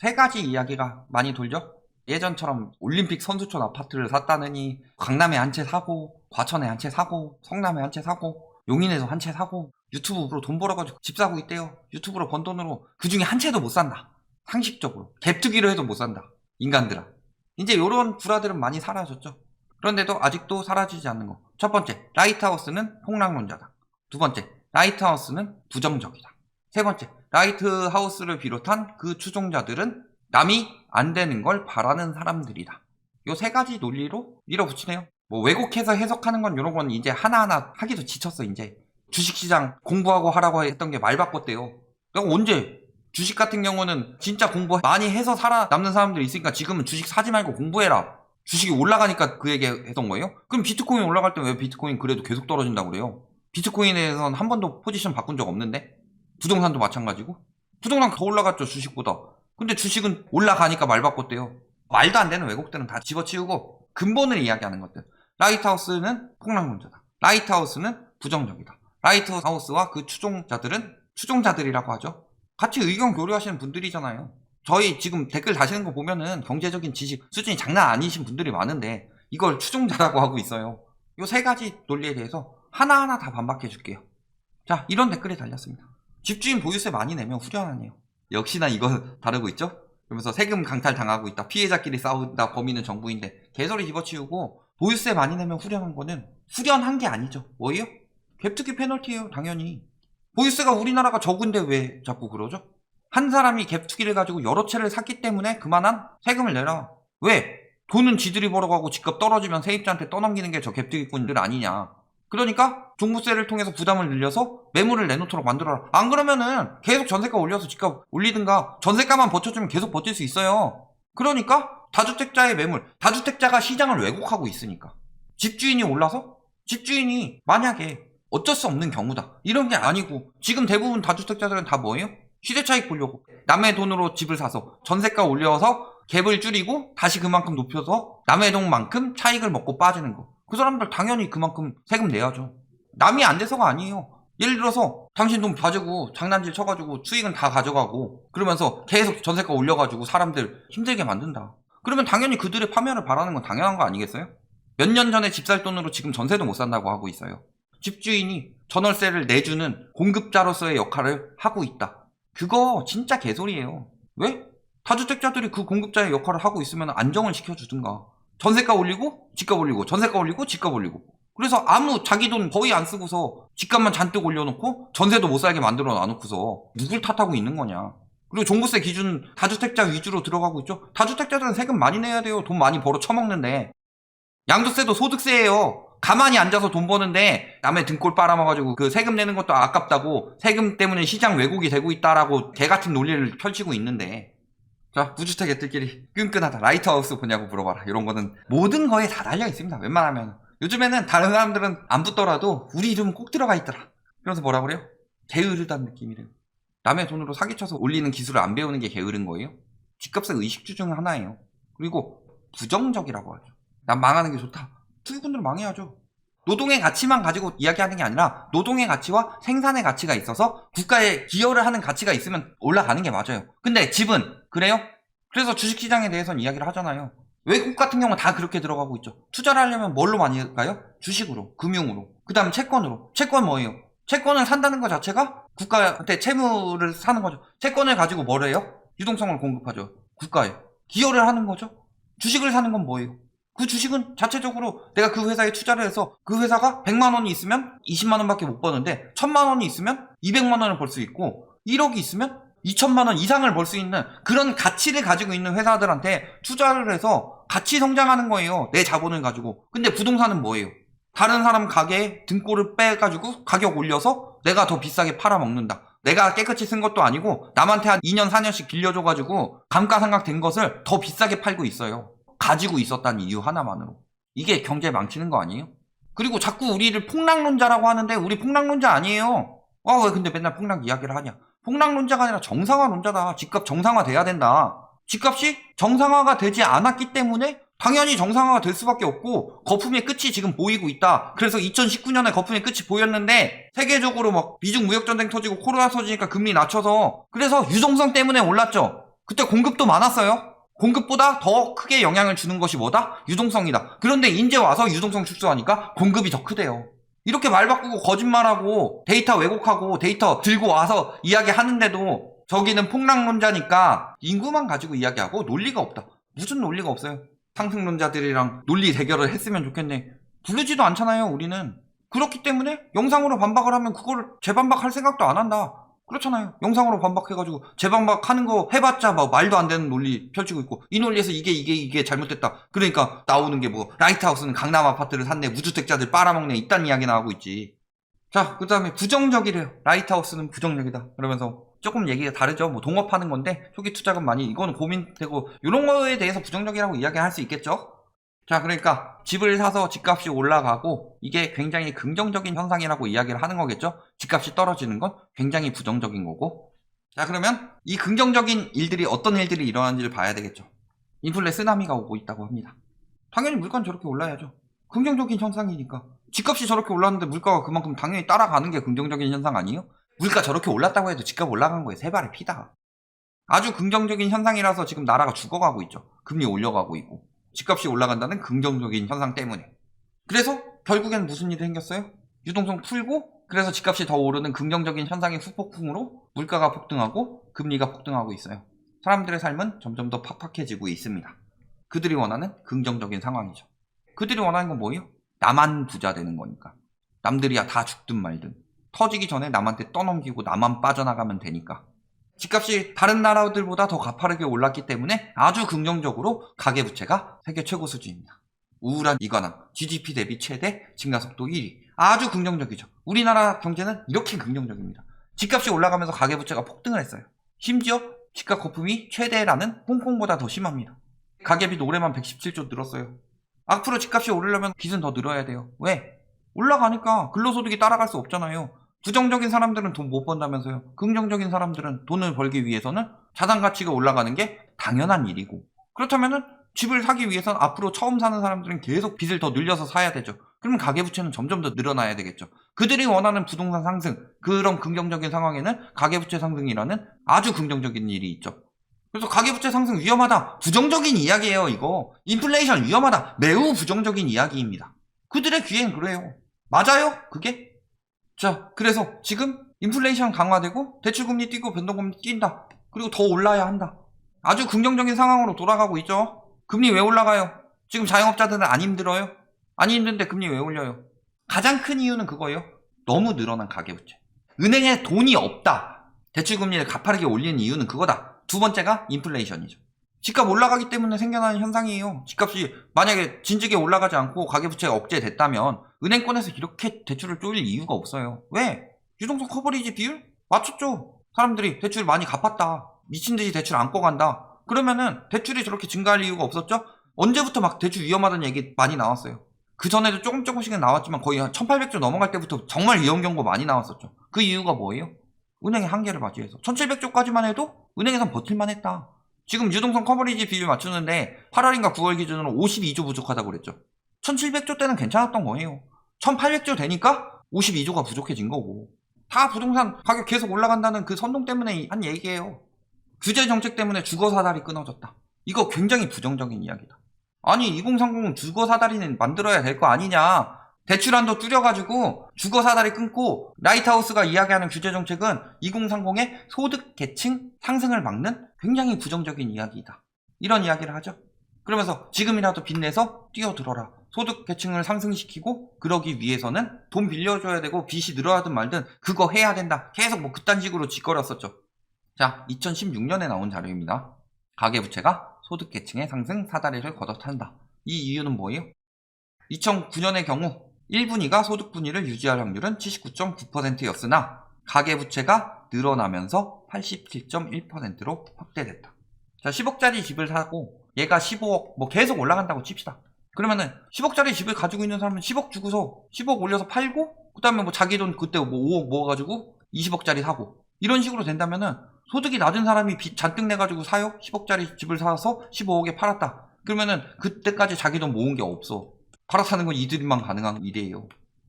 세 가지 이야기가 많이 돌죠? 예전처럼 올림픽 선수촌 아파트를 샀다느니 강남에 한 채 사고, 과천에 한 채 사고, 성남에 한 채 사고, 용인에서 한 채 사고, 유튜브로 돈 벌어가지고 집 사고 있대요. 유튜브로 번 돈으로 그 중에 한 채도 못 산다. 상식적으로. 갭투기로 해도 못 산다. 인간들아. 이제 요런 구라들은 많이 사라졌죠. 그런데도 아직도 사라지지 않는 거. 첫 번째, 라이트하우스는 폭락론자다. 두 번째, 라이트하우스는 부정적이다. 세 번째, 라이트하우스를 비롯한 그 추종자들은 남이 안 되는 걸 바라는 사람들이다. 요 세 가지 논리로 밀어붙이네요. 뭐 왜곡해서 해석하는 건 요런 건 이제 하나하나 하기도 지쳤어. 이제 주식시장 공부하고 하라고 했던 게 말 바꿨대요. 내가 언제 주식 같은 경우는 진짜 공부 많이 해서 살아남는 사람들이 있으니까 지금은 주식 사지 말고 공부해라. 주식이 올라가니까 그 얘기 했던 거예요? 그럼 비트코인 올라갈 때 왜 비트코인 그래도 계속 떨어진다고 그래요? 비트코인에선 한 번도 포지션 바꾼 적 없는데? 부동산도 마찬가지고? 부동산 더 올라갔죠, 주식보다. 근데 주식은 올라가니까 말 바꿨대요. 말도 안 되는 왜곡들은 다 집어치우고 근본을 이야기하는 것들. 라이트하우스는 폭락론자다. 라이트하우스는 부정적이다. 라이트하우스와 그 추종자들은 추종자들이라고 하죠. 같이 의견 교류하시는 분들이잖아요. 저희 지금 댓글 다시는 거 보면은 경제적인 지식 수준이 장난 아니신 분들이 많은데 이걸 추종자라고 하고 있어요. 이 세 가지 논리에 대해서 하나하나 다 반박해 줄게요. 자, 이런 댓글이 달렸습니다. 집주인 보유세 많이 내면 후련하네요. 역시나 이거 다르고 있죠? 그러면서 세금 강탈 당하고 있다. 피해자끼리 싸운다. 범인은 정부인데 개소리 집어치우고 보유세 많이 내면 후련한 거는 후련한 게 아니죠. 뭐예요? 갭투기 페널티예요. 당연히. 보유세가 우리나라가 적은데 왜 자꾸 그러죠? 한 사람이 갭투기를 가지고 여러 채를 샀기 때문에 그만한 세금을 내라. 왜? 돈은 지들이 벌어가고 집값 떨어지면 세입자한테 떠넘기는 게 저 갭투기꾼들 아니냐. 그러니까 종부세를 통해서 부담을 늘려서 매물을 내놓도록 만들어라. 안 그러면은 계속 전세가 올려서 집값 올리든가 전세가만 버텨주면 계속 버틸 수 있어요. 그러니까 다주택자의 매물, 다주택자가 시장을 왜곡하고 있으니까. 집주인이 올라서 집주인이 만약에 어쩔 수 없는 경우다. 이런 게 아니고 지금 대부분 다주택자들은 다 뭐예요? 시세차익 보려고 남의 돈으로 집을 사서 전세가 올려서 갭을 줄이고 다시 그만큼 높여서 남의 돈만큼 차익을 먹고 빠지는 거. 그 사람들 당연히 그만큼 세금 내야죠. 남이 안 돼서가 아니에요. 예를 들어서 당신 돈 가지고 장난질 쳐가지고 수익은 다 가져가고 그러면서 계속 전세가 올려가지고 사람들 힘들게 만든다. 그러면 당연히 그들의 파멸을 바라는 건 당연한 거 아니겠어요? 몇 년 전에 집 살 돈으로 지금 전세도 못 산다고 하고 있어요. 집주인이 전월세를 내주는 공급자로서의 역할을 하고 있다. 그거 진짜 개소리예요. 왜? 다주택자들이 그 공급자의 역할을 하고 있으면 안정을 시켜주든가. 전세가 올리고 집값 올리고 전세가 올리고 집값 올리고. 그래서 아무 자기 돈 거의 안 쓰고서 집값만 잔뜩 올려놓고 전세도 못 살게 만들어 놔놓고서 누굴 탓하고 있는 거냐. 그리고 종부세 기준 다주택자 위주로 들어가고 있죠. 다주택자들은 세금 많이 내야 돼요. 돈 많이 벌어 처먹는데. 양도세도 소득세예요. 가만히 앉아서 돈 버는데 남의 등골 빨아먹어가지고 그 세금 내는 것도 아깝다고 세금 때문에 시장 왜곡이 되고 있다라고 개같은 논리를 펼치고 있는데. 자, 무주택 애들끼리 끈끈하다. 라이트하우스 보냐고 물어봐라. 이런 거는 모든 거에 다 달려 있습니다. 웬만하면. 요즘에는 다른 사람들은 안 붙더라도 우리 이름은 꼭 들어가 있더라. 그래서 뭐라 그래요? 게으르다는 느낌이래요. 남의 돈으로 사기쳐서 올리는 기술을 안 배우는 게 게으른 거예요? 집값의 의식주 중 하나예요. 그리고 부정적이라고 하죠. 난 망하는 게 좋다. 투기꾼들은 망해야죠. 노동의 가치만 가지고 이야기하는 게 아니라 노동의 가치와 생산의 가치가 있어서 국가에 기여를 하는 가치가 있으면 올라가는 게 맞아요. 근데 집은 그래요? 그래서 주식시장에 대해서는 이야기를 하잖아요. 외국 같은 경우는 다 그렇게 들어가고 있죠. 투자를 하려면 뭘로 많이 가요? 주식으로, 금융으로, 그 다음 채권으로. 채권 뭐예요? 채권을 산다는 것 자체가 국가한테 채무를 사는 거죠. 채권을 가지고 뭘 해요? 유동성을 공급하죠. 국가에 기여를 하는 거죠. 주식을 사는 건 뭐예요? 그 주식은 자체적으로 내가 그 회사에 투자를 해서 그 회사가 100만 원이 있으면 20만 원밖에 못 버는데 1000만 원이 있으면 200만 원을 벌 수 있고 1억이 있으면 2천만 원 이상을 벌 수 있는 그런 가치를 가지고 있는 회사들한테 투자를 해서 같이 성장하는 거예요. 내 자본을 가지고. 근데 부동산은 뭐예요? 다른 사람 가게에 등골을 빼가지고 가격 올려서 내가 더 비싸게 팔아먹는다. 내가 깨끗이 쓴 것도 아니고 남한테 한 2년 4년씩 빌려줘가지고 감가상각 된 것을 더 비싸게 팔고 있어요. 가지고 있었다는 이유 하나만으로. 이게 경제 망치는 거 아니에요? 그리고 자꾸 우리를 폭락론자라고 하는데 우리 폭락론자 아니에요. 왜 근데 맨날 폭락 이야기를 하냐. 폭락론자가 아니라 정상화론자다. 집값 정상화 돼야 된다. 집값이 정상화가 되지 않았기 때문에 당연히 정상화가 될 수밖에 없고 거품의 끝이 지금 보이고 있다. 그래서 2019년에 거품의 끝이 보였는데 세계적으로 막 미중 무역전쟁 터지고 코로나 터지니까 금리 낮춰서 그래서 유동성 때문에 올랐죠. 그때 공급도 많았어요. 공급보다 더 크게 영향을 주는 것이 뭐다? 유동성이다. 그런데 이제 와서 유동성 축소하니까 공급이 더 크대요. 이렇게 말 바꾸고 거짓말하고 데이터 왜곡하고 데이터 들고 와서 이야기하는데도 저기는 폭락론자니까 인구만 가지고 이야기하고 논리가 없다. 무슨 논리가 없어요? 상승론자들이랑 논리 대결을 했으면 좋겠네. 부르지도 않잖아요, 우리는. 그렇기 때문에 영상으로 반박을 하면 그걸 재반박할 생각도 안 한다. 그렇잖아요. 영상으로 반박해가지고 재반박하는 거 해봤자 뭐 말도 안 되는 논리 펼치고 있고, 이 논리에서 이게 잘못됐다. 그러니까 나오는 게 뭐 라이트하우스는 강남 아파트를 샀네, 무주택자들 빨아먹네, 이딴 이야기 나오고 있지. 자, 그 다음에 부정적이래요. 라이트하우스는 부정적이다. 그러면서 조금 얘기가 다르죠. 뭐 동업하는 건데 초기 투자금 많이, 이거는 고민되고 이런 거에 대해서 부정적이라고 이야기할 수 있겠죠. 자, 그러니까 집을 사서 집값이 올라가고 이게 굉장히 긍정적인 현상이라고 이야기를 하는 거겠죠. 집값이 떨어지는 건 굉장히 부정적인 거고. 자, 그러면 이 긍정적인 일들이 어떤 일들이 일어나는지를 봐야 되겠죠. 인플레 쓰나미가 오고 있다고 합니다. 당연히 물가는 저렇게 올라야죠. 긍정적인 현상이니까. 집값이 저렇게 올랐는데 물가가 그만큼 당연히 따라가는 게 긍정적인 현상 아니에요? 물가 저렇게 올랐다고 해도 집값 올라간 거에 세 발의 피다. 아주 긍정적인 현상이라서 지금 나라가 죽어가고 있죠. 금리 올려가고 있고. 집값이 올라간다는 긍정적인 현상 때문에. 그래서 결국엔 무슨 일이 생겼어요? 유동성 풀고, 그래서 집값이 더 오르는 긍정적인 현상의 후폭풍으로 물가가 폭등하고 금리가 폭등하고 있어요. 사람들의 삶은 점점 더 팍팍해지고 있습니다. 그들이 원하는 긍정적인 상황이죠. 그들이 원하는 건 뭐예요? 나만 부자 되는 거니까. 남들이야 다 죽든 말든 터지기 전에 남한테 떠넘기고 나만 빠져나가면 되니까. 집값이 다른 나라들보다 더 가파르게 올랐기 때문에 아주 긍정적으로 가계부채가 세계 최고 수준입니다. 우울한 이관왕, GDP 대비 최대, 증가속도 1위. 아주 긍정적이죠. 우리나라 경제는 이렇게 긍정적입니다. 집값이 올라가면서 가계부채가 폭등을 했어요. 심지어 집값 거품이 최대라는 홍콩보다 더 심합니다. 가계빚 올해만 117조 늘었어요. 앞으로 집값이 오르려면 빚은 더 늘어야 돼요. 왜? 올라가니까 근로소득이 따라갈 수 없잖아요. 부정적인 사람들은 돈 못 번다면서요. 긍정적인 사람들은 돈을 벌기 위해서는 자산 가치가 올라가는 게 당연한 일이고, 그렇다면은 집을 사기 위해서는 앞으로 처음 사는 사람들은 계속 빚을 더 늘려서 사야 되죠. 그러면 가계부채는 점점 더 늘어나야 되겠죠. 그들이 원하는 부동산 상승, 그런 긍정적인 상황에는 가계부채 상승이라는 아주 긍정적인 일이 있죠. 그래서 가계부채 상승 위험하다. 부정적인 이야기예요, 이거. 인플레이션 위험하다. 매우 부정적인 이야기입니다. 그들의 귀엔 그래요. 맞아요, 그게? 자, 그래서 지금 인플레이션 강화되고 대출금리 뛰고 변동금리 뛴다. 그리고 더 올라야 한다. 아주 긍정적인 상황으로 돌아가고 있죠. 금리 왜 올라가요? 지금 자영업자들은 안 힘들어요? 안 힘든데 금리 왜 올려요? 가장 큰 이유는 그거예요. 너무 늘어난 가계부채. 은행에 돈이 없다. 대출금리를 가파르게 올리는 이유는 그거다. 두 번째가 인플레이션이죠. 집값 올라가기 때문에 생겨나는 현상이에요. 집값이 만약에 진즉에 올라가지 않고 가계부채가 억제됐다면 은행권에서 이렇게 대출을 쪼일 이유가 없어요. 왜? 유동성 커버리지 비율? 맞췄죠. 사람들이 대출 많이 갚았다. 미친듯이 대출 안고 간다. 그러면은 대출이 저렇게 증가할 이유가 없었죠? 언제부터 막 대출 위험하다는 얘기 많이 나왔어요. 그 전에도 조금씩은 나왔지만 거의 한 1800조 넘어갈 때부터 정말 위험 경고 많이 나왔었죠. 그 이유가 뭐예요? 은행의 한계를 맞이해서 1700조까지만 해도 은행에선 버틸만 했다. 지금 유동성 커버리지 비율 맞추는데 8월인가 9월 기준으로 52조 부족하다고 그랬죠. 1700조 때는 괜찮았던 거예요. 1800조 되니까 52조가 부족해진 거고. 다 부동산 가격 계속 올라간다는 그 선동 때문에 한 얘기예요. 규제 정책 때문에 주거사다리 끊어졌다. 이거 굉장히 부정적인 이야기다. 아니 2030은 주거사다리는 만들어야 될 거 아니냐. 대출한도 줄여가지고 주거사다리 끊고, 라이트하우스가 이야기하는 규제정책은 2030의 소득 계층 상승을 막는 굉장히 부정적인 이야기이다. 이런 이야기를 하죠. 그러면서 지금이라도 빚내서 뛰어들어라. 소득 계층을 상승시키고 그러기 위해서는 돈 빌려줘야 되고 빚이 늘어나든 말든 그거 해야 된다. 계속 뭐 그딴 식으로 짓거렸었죠. 자, 2016년에 나온 자료입니다. 가계부채가 소득 계층의 상승 사다리를 걷어탄다. 이 이유는 뭐예요? 2009년의 경우 1분위가 소득 분위를 유지할 확률은 79.9%였으나 가계부채가 늘어나면서 87.1%로 확대됐다. 자, 10억짜리 집을 사고 얘가 15억 뭐 계속 올라간다고 칩시다. 그러면은 10억짜리 집을 가지고 있는 사람은 10억 주고서 10억 올려서 팔고, 그 다음에 뭐 자기 돈 그때 뭐 5억 모아가지고 20억짜리 사고, 이런 식으로 된다면은 소득이 낮은 사람이 빚 잔뜩 내가지고 사요? 10억짜리 집을 사서 15억에 팔았다. 그러면은 그때까지 자기 돈 모은 게 없어. 갈아타는 건 이들만 가능한 일이에요.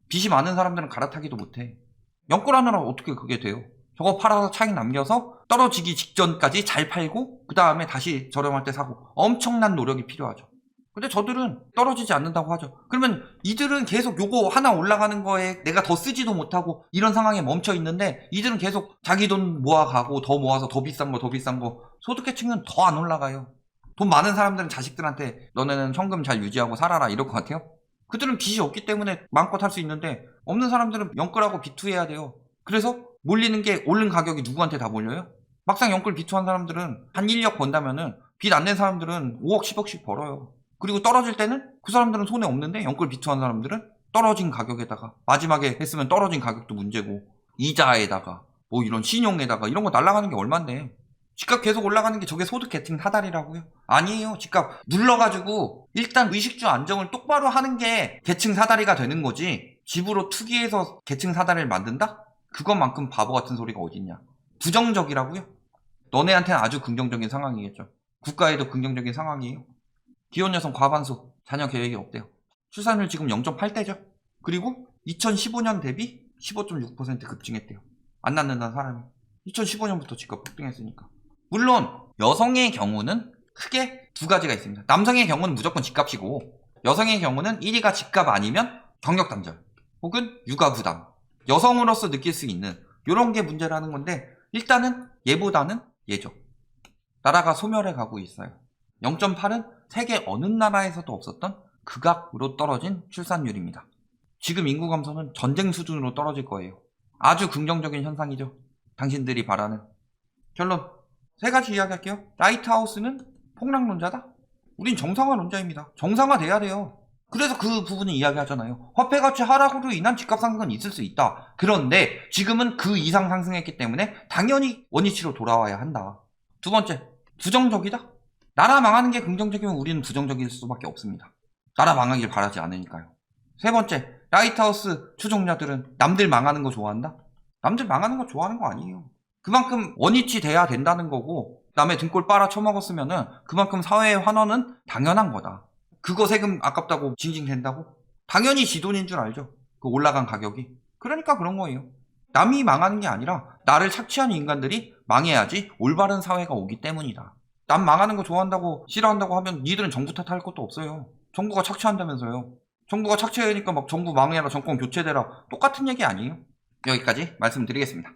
빚이 많은 사람들은 갈아타기도 못해. 연끌하느라 어떻게 그게 돼요? 저거 팔아서 차익 남겨서 떨어지기 직전까지 잘 팔고 그 다음에 다시 저렴할 때 사고 엄청난 노력이 필요하죠. 근데 저들은 떨어지지 않는다고 하죠. 그러면 이들은 계속 요거 하나 올라가는 거에 내가 더 쓰지도 못하고 이런 상황에 멈춰 있는데 이들은 계속 자기 돈 모아가고 더 모아서 더 비싼 거 소득계층은 더 안 올라가요. 돈 많은 사람들은 자식들한테 너네는 현금 잘 유지하고 살아라 이럴 것 같아요? 그들은 빚이 없기 때문에 마음껏 할 수 있는데 없는 사람들은 영끌하고 비투해야 돼요. 그래서 몰리는 게 오른 가격이 누구한테 다 몰려요? 막상 영끌 비투한 사람들은 한 1억 번다면은 빚 안 낸 사람들은 5억 10억씩 벌어요. 그리고 떨어질 때는 그 사람들은 손해 없는데 영끌 비투한 사람들은 떨어진 가격에다가 마지막에 했으면 떨어진 가격도 문제고 이자에다가 뭐 이런 신용에다가 이런 거 날아가는 게 얼만데 집값 계속 올라가는 게 저게 소득 계층 사다리라고요? 아니에요. 집값 눌러가지고 일단 의식주 안정을 똑바로 하는 게 계층 사다리가 되는 거지 집으로 투기해서 계층 사다리를 만든다? 그것만큼 바보 같은 소리가 어딨냐. 부정적이라고요? 너네한테는 아주 긍정적인 상황이겠죠. 국가에도 긍정적인 상황이에요. 기혼 여성 과반수, 자녀 계획이 없대요. 출산율 지금 0.8대죠. 그리고 2015년 대비 15.6% 급증했대요. 안 낳는다는 사람이. 2015년부터 집값 폭등했으니까. 물론 여성의 경우는 크게 두 가지가 있습니다. 남성의 경우는 무조건 집값이고 여성의 경우는 1위가 집값 아니면 경력 단절 혹은 육아 부담. 여성으로서 느낄 수 있는 이런 게 문제라는 건데 일단은 얘보다는 얘죠. 나라가 소멸해 가고 있어요. 0.8은 세계 어느 나라에서도 없었던 극악으로 떨어진 출산율입니다. 지금 인구 감소는 전쟁 수준으로 떨어질 거예요. 아주 긍정적인 현상이죠. 당신들이 바라는. 결론. 세 가지 이야기할게요. 라이트하우스는 폭락론자다? 우린 정상화론자입니다. 정상화돼야 돼요. 그래서 그 부분을 이야기하잖아요. 화폐가치 하락으로 인한 집값 상승은 있을 수 있다. 그런데 지금은 그 이상 상승했기 때문에 당연히 원위치로 돌아와야 한다. 두 번째, 부정적이다? 나라 망하는 게 긍정적이면 우리는 부정적일 수밖에 없습니다. 나라 망하길 바라지 않으니까요. 세 번째, 라이트하우스 추종자들은 남들 망하는 거 좋아한다? 남들 망하는 거 좋아하는 거 아니에요. 그만큼 원위치 돼야 된다는 거고 남의 등골 빨아 처먹었으면은 그만큼 사회의 환원은 당연한 거다. 그거 세금 아깝다고 징징 된다고? 당연히 지 돈인 줄 알죠. 그 올라간 가격이. 그러니까 그런 거예요. 남이 망하는 게 아니라 나를 착취하는 인간들이 망해야지 올바른 사회가 오기 때문이다. 남 망하는 거 좋아한다고 싫어한다고 하면 니들은 정부 탓할 것도 없어요. 정부가 착취한다면서요. 정부가 착취하니까 막 정부 망해라 정권 교체되라 똑같은 얘기 아니에요. 여기까지 말씀드리겠습니다.